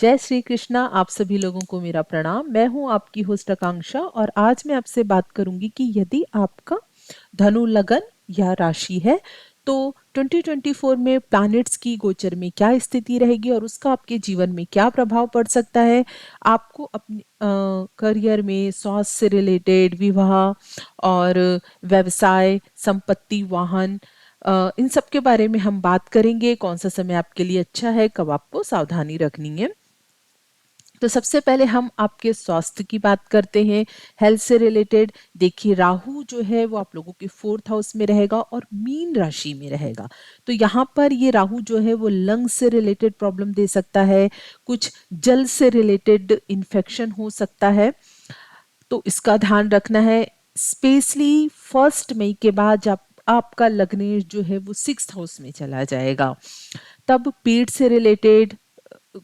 जय श्री कृष्णा। आप सभी लोगों को मेरा प्रणाम। मैं हूं आपकी होस्ट आकांक्षा और आज मैं आपसे बात करूंगी कि यदि आपका धनु लगन या राशि है तो 2024 में प्लैनेट्स की गोचर में क्या स्थिति रहेगी और उसका आपके जीवन में क्या प्रभाव पड़ सकता है। आपको अपने करियर में, स्वास्थ्य से रिलेटेड, विवाह और व्यवसाय, संपत्ति, वाहन, इन सब के बारे में हम बात करेंगे। कौन सा समय आपके लिए अच्छा है, कब आपको सावधानी रखनी है। तो सबसे पहले हम आपके स्वास्थ्य की बात करते हैं, हेल्थ से रिलेटेड। देखिए, राहु जो है वो आप लोगों के 4th हाउस में रहेगा और मीन राशि में रहेगा। तो यहाँ पर ये राहु जो है वो लंग्स से रिलेटेड प्रॉब्लम दे सकता है, कुछ जल से रिलेटेड इन्फेक्शन हो सकता है, तो इसका ध्यान रखना है। स्पेशली 1 मई के बाद जब आपका लग्नेश जो है वो 6th हाउस में चला जाएगा, तब पेट से रिलेटेड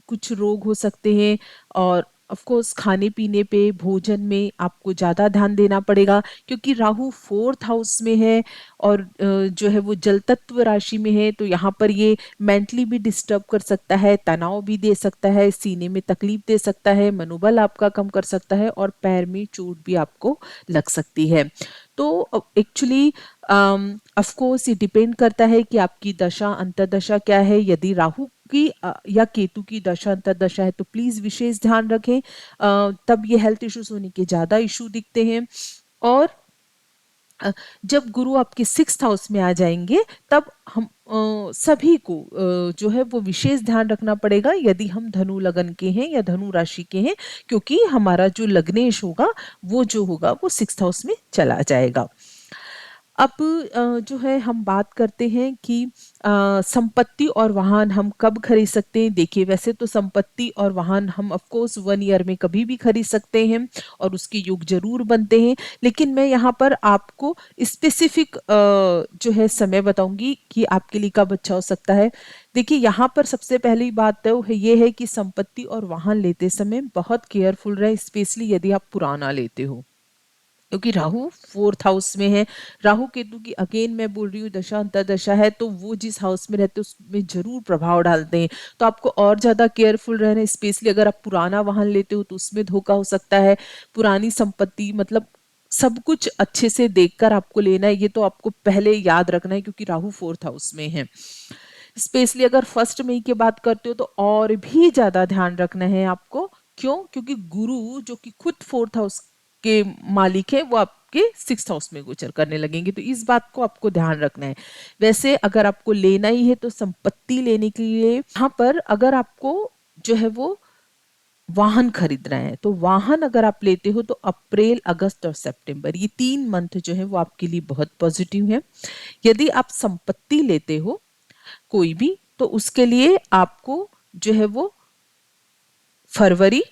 कुछ रोग हो सकते हैं। और ऑफ कोर्स खाने पीने पे, भोजन में आपको ज़्यादा ध्यान देना पड़ेगा क्योंकि राहु 4th हाउस में है और जो है वो जल तत्व राशि में है। तो यहाँ पर ये मेंटली भी डिस्टर्ब कर सकता है, तनाव भी दे सकता है, सीने में तकलीफ दे सकता है, मनोबल आपका कम कर सकता है और पैर में चोट भी आपको लग सकती है। तो एक्चुअली ऑफ कोर्स ये डिपेंड करता है कि आपकी दशा अंतर्दशा क्या है। यदि राहु की या केतु की दशा अंतर्दशा है तो प्लीज विशेष ध्यान रखें, तब ये हेल्थ इश्यूज होने के ज्यादा इशू दिखते हैं। और जब गुरु आपके 6th हाउस में आ जाएंगे तब हम सभी को जो है वो विशेष ध्यान रखना पड़ेगा यदि हम धनु लगन के हैं या धनु राशि के हैं, क्योंकि हमारा जो लग्नेश होगा वो जो होगा वो 6th हाउस में चला जाएगा। अब जो है हम बात करते हैं कि संपत्ति और वाहन हम कब खरीद सकते हैं। देखिए, वैसे तो संपत्ति और वाहन हम ऑफ कोर्स 1 ईयर में कभी भी खरीद सकते हैं और उसके योग जरूर बनते हैं, लेकिन मैं यहाँ पर आपको स्पेसिफिक जो है समय बताऊंगी कि आपके लिए कब अच्छा हो सकता है। देखिए, यहाँ पर सबसे पहली बात तो है ये है कि संपत्ति और वाहन लेते समय बहुत केयरफुल रहे, स्पेशली यदि आप पुराना लेते हो, क्योंकि राहु 4th हाउस में है। राहु केतु की अगेन मैं बोल रही हूँ दशा अंतर्दशा है, तो वो जिस हाउस में रहते हैं उसमें जरूर प्रभाव डालते हैं। तो आपको और ज्यादा केयरफुल रहना है, स्पेशली अगर आप पुराना वाहन लेते हो तो उसमें धोखा हो सकता है। पुरानी संपत्ति मतलब सब कुछ अच्छे से देखकर आपको लेना है, ये तो आपको पहले याद रखना है क्योंकि राहु 4th हाउस में है। स्पेशली अगर 1 मई की बात करते हो तो और भी ज्यादा ध्यान रखना है आपको। क्यों? क्योंकि गुरु जो कि खुद 4th हाउस के मालिक है वो आपके 6th हाउस में गोचर करने लगेंगे, तो इस बात को आपको ध्यान रखना है। वैसे अगर आपको लेना ही है तो संपत्ति लेने के लिए यहाँ पर अगर आपको जो है वो वाहन खरीदना है तो वाहन अगर आप लेते हो तो अप्रैल, अगस्त और सितंबर, ये 3 मंथ जो है वो आपके लिए बहुत पॉजिटिव है। यदि आप संपत्ति लेते हो कोई भी, तो उसके लिए आपको जो है वो फरवरी,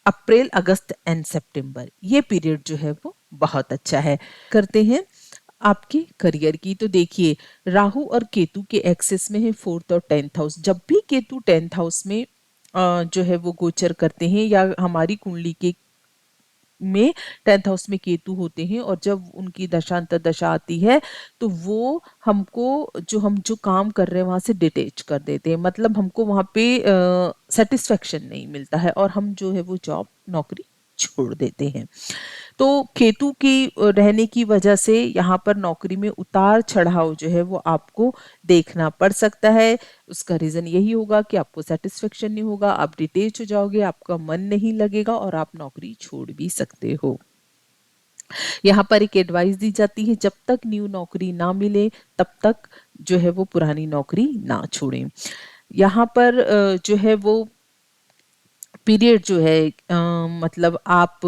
अप्रैल, अगस्त एंड सितंबर, ये पीरियड जो है वो बहुत अच्छा है। करते हैं आपके करियर की। तो देखिए, राहु और केतु के एक्सेस में है 4th और 10th हाउस। जब भी केतु 10th हाउस में जो है वो गोचर करते हैं या हमारी कुंडली के में 10th हाउस में केतु होते हैं और जब उनकी दशांतर दशा आती है तो वो हमको हम जो काम कर रहे हैं वहां से डिटेच कर देते हैं, मतलब हमको वहां पे सेटिस्फेक्शन नहीं मिलता है और हम जो है वो जॉब नौकरी छोड़ देते हैं। तो केतु की रहने की वजह से यहाँ पर नौकरी में उतार चढ़ाव जो है वो आपको देखना पड़ सकता है। उसका रीजन यही होगा कि आपको सेटिस्फेक्शन नहीं होगा, आप डिटेच हो जाओगे, आपका मन नहीं लगेगा और आप नौकरी छोड़ भी सकते हो। यहाँ पर एक एडवाइस दी जाती है, जब तक न्यू नौकरी ना मिले तब तक जो है वो पुरानी नौकरी ना छोड़ें। यहाँ पर जो है वो पीरियड जो है मतलब आप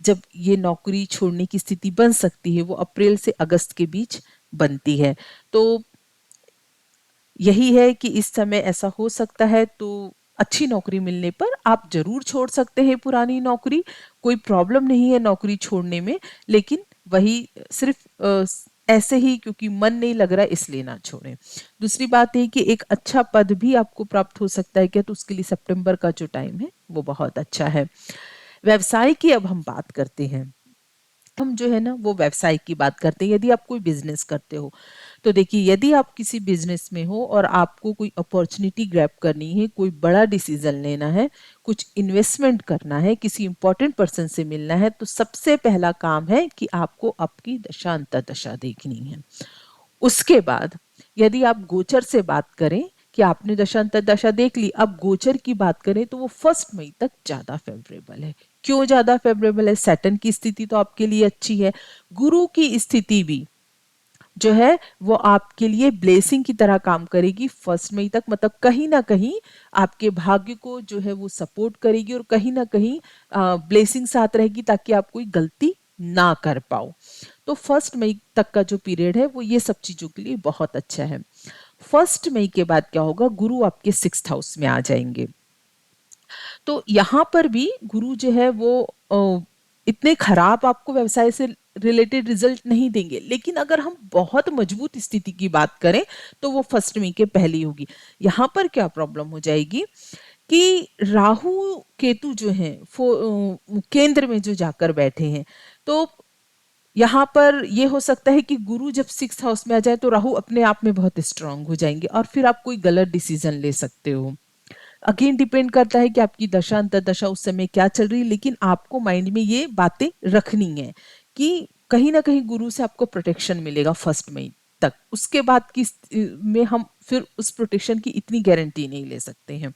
जब ये नौकरी छोड़ने की स्थिति बन सकती है वो अप्रैल से अगस्त के बीच बनती है। तो यही है कि इस समय ऐसा हो सकता है, तो अच्छी नौकरी मिलने पर आप जरूर छोड़ सकते हैं पुरानी नौकरी, कोई प्रॉब्लम नहीं है नौकरी छोड़ने में। लेकिन वही सिर्फ ऐसे ही क्योंकि मन नहीं लग रहा है इसलिए ना छोड़ें। दूसरी बात है कि एक अच्छा पद भी आपको प्राप्त हो सकता है क्या, तो उसके लिए सितंबर का जो टाइम है वो बहुत अच्छा है। व्यवसाय की अब हम बात करते हैं। हम जो है ना वो व्यवसाय की बात करते हैं। यदि आप कोई बिजनेस करते हो तो देखिए, यदि आप किसी बिजनेस में हो और आपको कोई अपॉर्चुनिटी ग्रैब करनी है, कोई बड़ा डिसीजन लेना है, कुछ इन्वेस्टमेंट करना है, किसी इंपॉर्टेंट पर्सन से मिलना है, तो सबसे पहला काम है कि आपको आपकी दशा अंतर्दशा देखनी है। उसके बाद यदि आप गोचर से बात करें कि आपने दशा अंतर्दशा देख ली, अब गोचर की बात करें तो वो 1 मई तक ज्यादा फेवरेबल है। क्यों ज्यादा फेवरेबल है? सैटर्न की स्थिति तो आपके लिए अच्छी है, गुरु की स्थिति भी जो है वो आपके लिए ब्लेसिंग की तरह काम करेगी 1 मई तक। मतलब कहीं ना कहीं आपके भाग्य को जो है वो सपोर्ट करेगी और कहीं ना कहीं ब्लेसिंग साथ रहेगी ताकि आप कोई गलती ना कर पाओ। तो 1 मई तक का जो पीरियड है वो ये सब चीजों के लिए बहुत अच्छा है। 1 मई के बाद क्या होगा? गुरु आपके 6th हाउस में आ जाएंगे। तो यहाँ पर भी गुरु जो है वो इतने खराब आपको व्यवसाय से रिलेटेड रिजल्ट नहीं देंगे, लेकिन अगर हम बहुत मजबूत स्थिति की बात करें तो वो 1 मई के पहले होगी। यहाँ पर क्या प्रॉब्लम हो जाएगी कि राहु केतु जो है केंद्र में जो जाकर बैठे हैं, तो यहाँ पर ये हो सकता है कि गुरु जब 6th हाउस में आ जाए तो राहु अपने आप में बहुत स्ट्रांग हो जाएंगे और फिर आप कोई गलत डिसीजन ले सकते हो। अगेन डिपेंड करता है कि आपकी दशा अंतर्दशा उस समय क्या चल रही है, लेकिन आपको माइंड में ये बातें रखनी है कि कहीं ना कहीं गुरु से आपको प्रोटेक्शन मिलेगा 1 मई तक। उसके बाद की में हम फिर उस प्रोटेक्शन की इतनी गारंटी नहीं ले सकते हैं।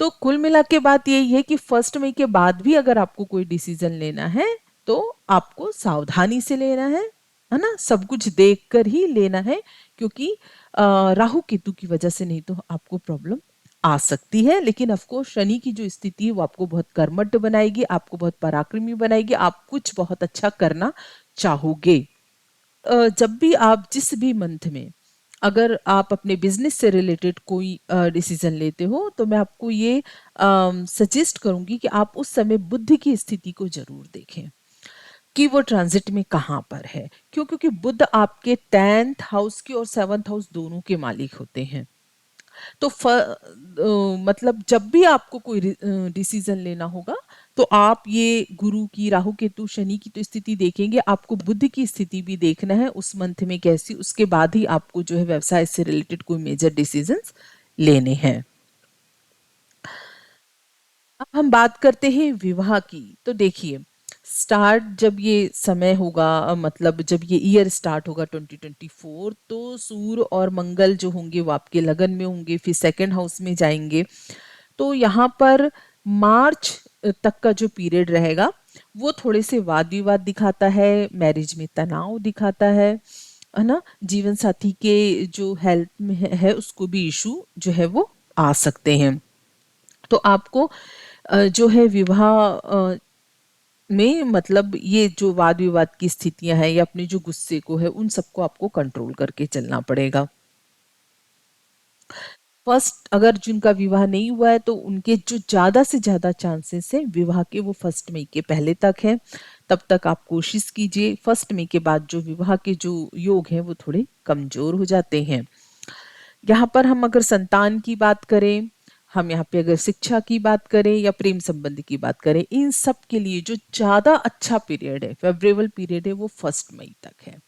तो कुल मिला के बात यही है कि 1 मई के बाद भी अगर आपको कोई डिसीजन लेना है तो आपको सावधानी से लेना है ना, सब कुछ देख कर ही लेना है, क्योंकि राहु केतु की वजह से नहीं तो आपको प्रॉब्लम आ सकती है। लेकिन ऑफ कोर्स शनि की जो स्थिति है वो आपको बहुत कर्मठ बनाएगी, आपको बहुत पराक्रमी बनाएगी, आप कुछ बहुत अच्छा करना चाहोगे। जब भी आप जिस भी मंथ में अगर आप अपने बिजनेस से रिलेटेड कोई डिसीजन लेते हो तो मैं आपको ये सजेस्ट करूंगी कि आप उस समय बुध की स्थिति को जरूर देखें कि वो ट्रांजिट में कहाँ पर है। क्यों? क्योंकि बुध आपके 10th हाउस के और 7th हाउस दोनों के मालिक होते हैं। तो मतलब जब भी आपको कोई डिसीजन लेना होगा तो आप ये गुरु की, राहु केतु शनि की तो स्थिति देखेंगे, आपको बुध की स्थिति भी देखना है उस मंथ में कैसी, उसके बाद ही आपको जो है व्यवसाय से रिलेटेड कोई मेजर डिसीजंस लेने हैं। अब हम बात करते हैं विवाह की। तो देखिए, स्टार्ट जब ये समय होगा, मतलब जब ये ईयर स्टार्ट होगा 2024, तो सूर्य और मंगल जो होंगे वो आपके लगन में होंगे, फिर 2nd हाउस में जाएंगे। तो यहाँ पर मार्च तक का जो पीरियड रहेगा वो थोड़े से वाद विवाद दिखाता है, मैरिज में तनाव दिखाता है ना, जीवन साथी के जो हेल्थ में है उसको भी इशू जो है वो आ सकते हैं। तो आपको जो है विवाह में मतलब ये जो वाद विवाद की स्थितियां हैं या अपने जो गुस्से को है उन सबको आपको कंट्रोल करके चलना पड़ेगा। फर्स्ट, अगर जिनका विवाह नहीं हुआ है तो उनके जो ज्यादा से ज्यादा चांसेस है विवाह के वो 1 मई के पहले तक है। तब तक आप कोशिश कीजिए। 1 मई के बाद जो विवाह के जो योग हैं वो थोड़े कमजोर हो जाते हैं। यहाँ पर हम अगर संतान की बात करें, हम यहाँ पे अगर शिक्षा की बात करें या प्रेम संबंध की बात करें, इन सब के लिए जो ज्यादा अच्छा पीरियड है, फेवरेबल पीरियड है, वो 1 मई तक है।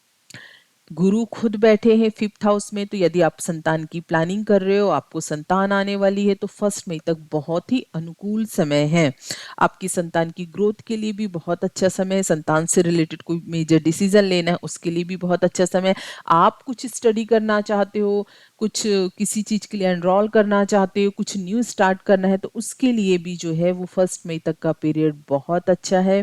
गुरु खुद बैठे हैं 5th हाउस में, तो यदि आप संतान की प्लानिंग कर रहे हो, आपको संतान आने वाली है, तो 1 मई तक बहुत ही अनुकूल समय है। आपकी संतान की ग्रोथ के लिए भी बहुत अच्छा समय है। संतान से रिलेटेड कोई मेजर डिसीजन लेना है उसके लिए भी बहुत अच्छा समय है। आप कुछ स्टडी करना चाहते हो, कुछ किसी चीज के लिए एनरोल करना चाहते हो, कुछ न्यू स्टार्ट करना है, तो उसके लिए भी जो है वो 1 मई तक का पीरियड बहुत अच्छा है।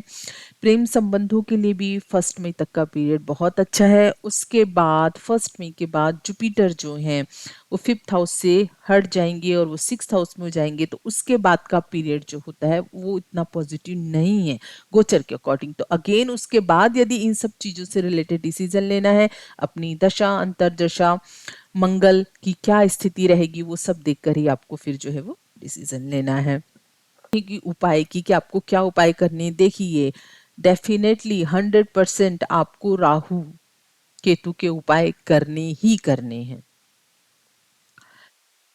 प्रेम संबंधों के लिए भी 1 मई तक का पीरियड बहुत अच्छा है। उसके बाद 1 मई के बाद जुपिटर जो है वो 5th हाउस से हट जाएंगे और वो 6th हाउस में हो जाएंगे, तो उसके बाद का पीरियड जो होता है वो इतना पॉजिटिव नहीं है गोचर के अकॉर्डिंग। तो अगेन उसके बाद यदि इन सब चीजों से रिलेटेड डिसीजन लेना है, अपनी दशा अंतर्दशा मंगल की क्या स्थिति रहेगी वो सब देखकर ही आपको फिर जो है वो डिसीजन लेना है। की उपाय की कि आपको क्या उपाय करने हैं। देखिए, डेफिनेटली 100% आपको राहु केतु के उपाय करने ही करने हैं।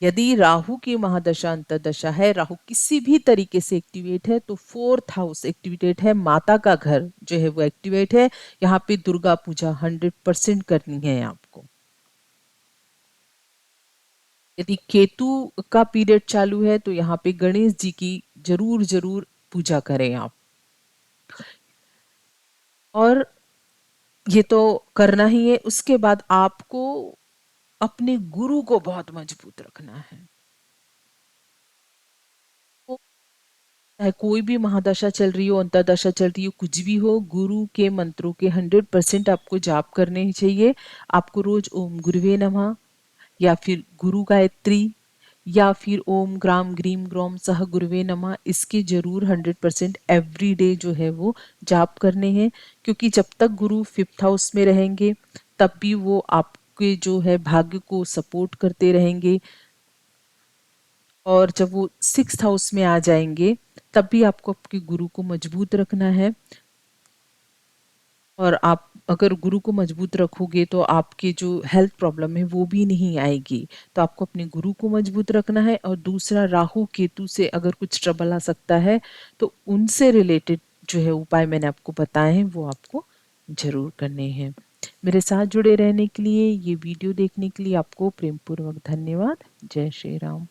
यदि राहु की महादशा अंतर्दशा है, राहु किसी भी तरीके से एक्टिवेट है, तो फोर्थ हाउस एक्टिवेट है, माता का घर जो है वो एक्टिवेट है। यहाँ पे दुर्गा पूजा 100% करनी है आपको। यदि केतु का पीरियड चालू है तो यहाँ पे गणेश जी की जरूर जरूर पूजा करें आप। और ये तो करना ही है। उसके बाद आपको अपने गुरु को बहुत मजबूत रखना है। तो चाहे कोई भी महादशा चल रही हो, अंतरदशा चल रही हो, कुछ भी हो, गुरु के मंत्रों के 100% आपको जाप करने ही चाहिए। आपको रोज ओम गुरुवे नमः या फिर गुरु गायत्री या फिर ओम ग्राम ग्रीम ग्रोम सह गुरुवे नमः, इसके जरूर 100% एवरी डे जो है वो जाप करने हैं। क्योंकि जब तक गुरु फिफ्थ हाउस में रहेंगे तब भी वो आपके जो है भाग्य को सपोर्ट करते रहेंगे। और जब वो सिक्स्थ हाउस में आ जाएंगे तब भी आपको आपके गुरु को मजबूत रखना है। और आप अगर गुरु को मजबूत रखोगे तो आपके जो हेल्थ प्रॉब्लम है वो भी नहीं आएगी। तो आपको अपने गुरु को मजबूत रखना है। और दूसरा, राहु केतु से अगर कुछ ट्रबल आ सकता है तो उनसे रिलेटेड जो है उपाय मैंने आपको बताए हैं वो आपको जरूर करने हैं। मेरे साथ जुड़े रहने के लिए, ये वीडियो देखने के लिए आपको प्रेम पूर्वक धन्यवाद। जय श्री राम।